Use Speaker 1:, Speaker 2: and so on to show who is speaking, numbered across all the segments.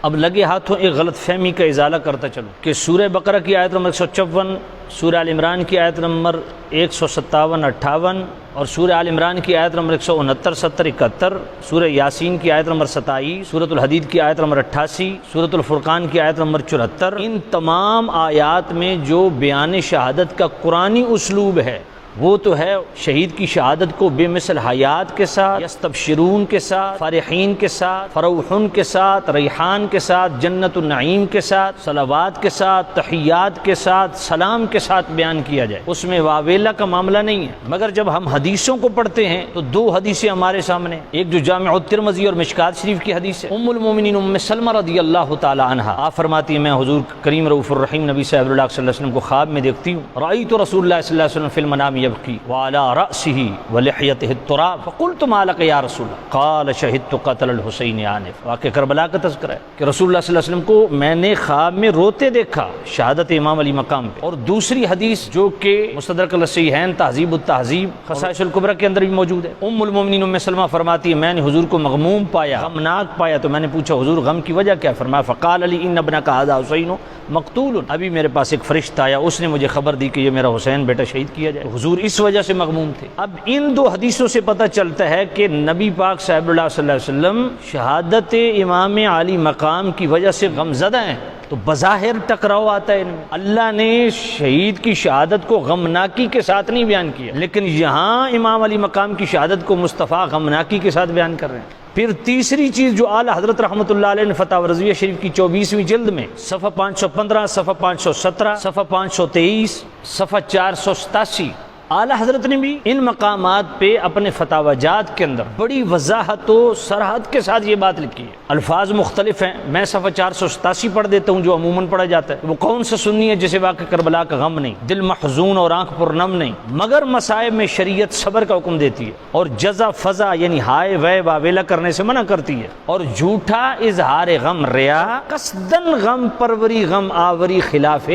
Speaker 1: اب لگے ہاتھوں ایک غلط فہمی کا ازالہ کرتا چلوں کہ سورہ بقرہ کی آیت نمبر 154، سورہ آل عمران کی آیت نمبر 157-58 اور سورہ آل عمران کی آیت نمبر 169-70-71، سورہ یاسین کی آیت نمبر 27، سورۃ الحدید کی آیت نمبر 88، سورۃ الفرقان کی آیت نمبر 74، ان تمام آیات میں جو بیان شہادت کا قرآنی اسلوب ہے وہ تو ہے شہید کی شہادت کو بے مثل حیات کے ساتھ، یستبشرون کے ساتھ، فرحین کے ساتھ، فروحن کے ساتھ، ریحان کے ساتھ، جنت النعیم کے ساتھ، صلوات کے ساتھ، تحیات کے ساتھ، سلام کے ساتھ بیان کیا جائے، اس میں واویلا کا معاملہ نہیں ہے۔ مگر جب ہم حدیثوں کو پڑھتے ہیں تو دو حدیثیں ہمارے سامنے، ایک جو جامع الترمذی اور مشکات شریف کی حدیث ہے، ام المومنین ام سلمہ رضی اللہ تعالی عنہا، آپ فرماتی ہیں میں حضور کریم رؤوف الرحیم نبی صلی اللہ علیہ وسلم کو خواب میں دیکھتی ہوں، رأیت رسول اللہ صلی اللہ علیہ وسلم فی المنام يبكي وعلى رأسه ولحيته التراب فقلت ما لك يا رسول الله قال شهدت قتل الحسين آنف۔ واقع کربلا کا تذکرہ ہے کہ رسول اللہ صلی اللہ علیہ وسلم کو میں نے خواب میں روتے دیکھا شہادت امام علی مقام پہ۔ اور دوسری حدیث جو کہ مستدرک الصحیحین تہذیب التہذیب خصائص الکبریٰ کے اندر بھی موجود ہے، ام المومنین ام سلمہ فرماتی ہے میں نے حضور کو مغموم پایا، غمناک پایا، تو میں نے پوچھا حضور غم کی وجہ کیا؟ فرمایا فقال علی ان ابنک ھذا حسین مقتول، ابھی میرے پاس ایک فرشتہ آیا، اس نے مجھے خبر دی کہ یہ میرا حسین بیٹا شہید کیا جائے، حضور اس وجہ سے مغموم تھے۔ اب ان دو حدیثوں سے پتہ چلتا ہے کہ نبی پاک صاحب اللہ صلی اللہ علیہ وسلم شہادت امام علی مقام کی وجہ سے غمزدہ ہیں، تو بظاہر ٹکراؤ آتا ہے ان میں۔ اللہ نے شہید کی شہادت کو غمناکی کے ساتھ نہیں بیان کیا، لیکن یہاں امام علی مقام کی شہادت کو مصطفیٰ غمناکی کے ساتھ بیان کر رہے ہیں۔ پھر تیسری چیز جو اعلیٰ حضرت رحمۃ اللہ علیہ نے فتاوی رضویہ شریف کی 24ویں جلد میں صفحہ 515، صفحہ 517، صفحہ 523، صفحہ 487، اعلیٰ حضرت نے بھی ان مقامات پہ اپنے فتاوی جات کے اندر بڑی وضاحت و صراحت کے ساتھ یہ بات لکھی ہے۔ الفاظ مختلف ہیں، میں صفحہ 487 پڑھ دیتا ہوں جو عموماً پڑھا جاتا ہے۔ وہ کون سا سنی ہے جسے واقع کربلا کا غم نہیں، دل محزون اور آنکھ پر نم نہیں، مگر مصائب میں شریعت صبر کا حکم دیتی ہے اور جزا فضا یعنی ہائے وے واویلا کرنے سے منع کرتی ہے، اور جھوٹا اظہار غم ریا قصدن غم پروری غم آوری خلاف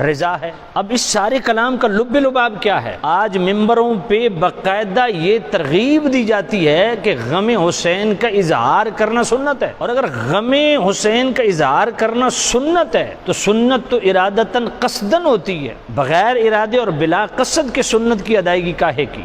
Speaker 1: رضا ہے۔ اب اس سارے کلام کا لب لباب کیا ہے؟ آج ممبروں پہ باقاعدہ یہ ترغیب دی جاتی ہے کہ غم حسین کا اظہار کرنا سنت ہے، اور اگر غم حسین کا اظہار کرنا سنت ہے تو سنت تو ارادتاً قصدن ہوتی ہے، بغیر ارادے اور بلا قصد کے سنت کی ادائیگی کاہے کی؟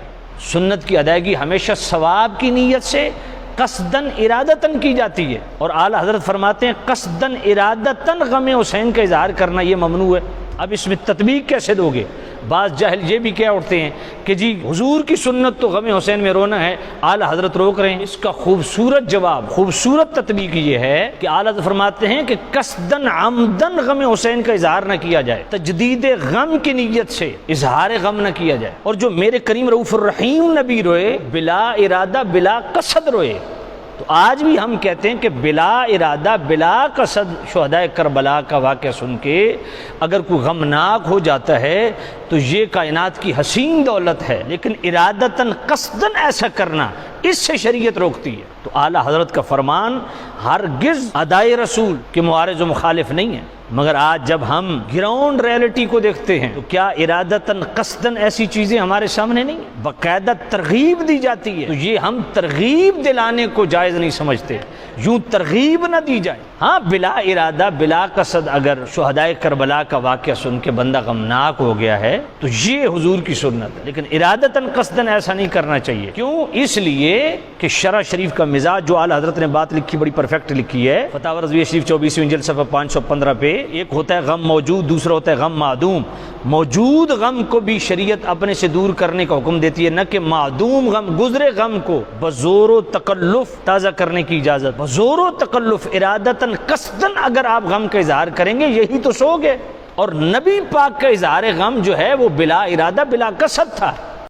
Speaker 1: سنت کی ادائیگی ہمیشہ ثواب کی نیت سے قصدن ارادتاً کی جاتی ہے، اور اعلیٰ حضرت فرماتے ہیں قصدن ارادتاً غم حسین کا اظہار کرنا یہ ممنوع ہے۔ اب اس میں تطبیق کیسے دو گے؟ بعض جاہل یہ بھی کیا اٹھتے ہیں کہ جی حضور کی سنت تو غم حسین میں رونا ہے، اعلیٰ حضرت روک رہے ہیں۔ اس کا خوبصورت جواب، خوبصورت تطبیق یہ ہے کہ اعلیٰ حضرت فرماتے ہیں کہ قصدن عمدن غم حسین کا اظہار نہ کیا جائے، تجدید غم کی نیت سے اظہار غم نہ کیا جائے، اور جو میرے کریم رؤوف الرحیم نبی روئے بلا ارادہ بلا قصد روئے، تو آج بھی ہم کہتے ہیں کہ بلا ارادہ بلا قصد شہدائے کربلا کا واقعہ سن کے اگر کوئی غمناک ہو جاتا ہے تو یہ کائنات کی حسین دولت ہے، لیکن ارادتاً قصداً ایسا کرنا اس سے شریعت روکتی ہے۔ تو اعلیٰ حضرت کا فرمان ہرگز ادائے رسول کے معارض و مخالف نہیں ہے، مگر آج جب ہم گراؤنڈ ریئلٹی کو دیکھتے ہیں تو کیا ارادتاً قصداً ایسی چیزیں ہمارے سامنے نہیں ہیں، باقاعدہ ترغیب دی جاتی ہے، تو یہ ہم ترغیب دلانے کو جائز نہیں سمجھتے، یوں ترغیب نہ دی جائے۔ ہاں بلا ارادہ بلا قصد اگر شہدائے کربلا کا واقعہ سن کے بندہ غمناک ہو گیا ہے تو یہ حضور کی سنت ہے، لیکن ارادتاً قصداً ایسا نہیں کرنا چاہیے۔ کیوں؟ اس لیے کہ شرع شریف کا مزاج جو اعلیٰ حضرت نے بات لکھی بڑی پرفیکٹ لکھی ہے، فتاوی رضویہ شریف 24ویں جلد صفحہ 515 پہ، ایک ہوتا ہے غم موجود، دوسرا ہوتا ہے غم معدوم۔ موجود غم کو بھی شریعت اپنے سے دور کرنے کا حکم دیتی ہے، نہ کہ معدوم غم گزرے غم کو بزور و تکلف تازہ کرنے کی اجازت۔ بزور و تکلف ارادتاً قصداً اگر آپ غم کا اظہار کریں گے یہی تو سوگ ہے، اور نبی پاک کا اظہار غم جو ہے وہ بلا ارادہ بلا قصد تھا۔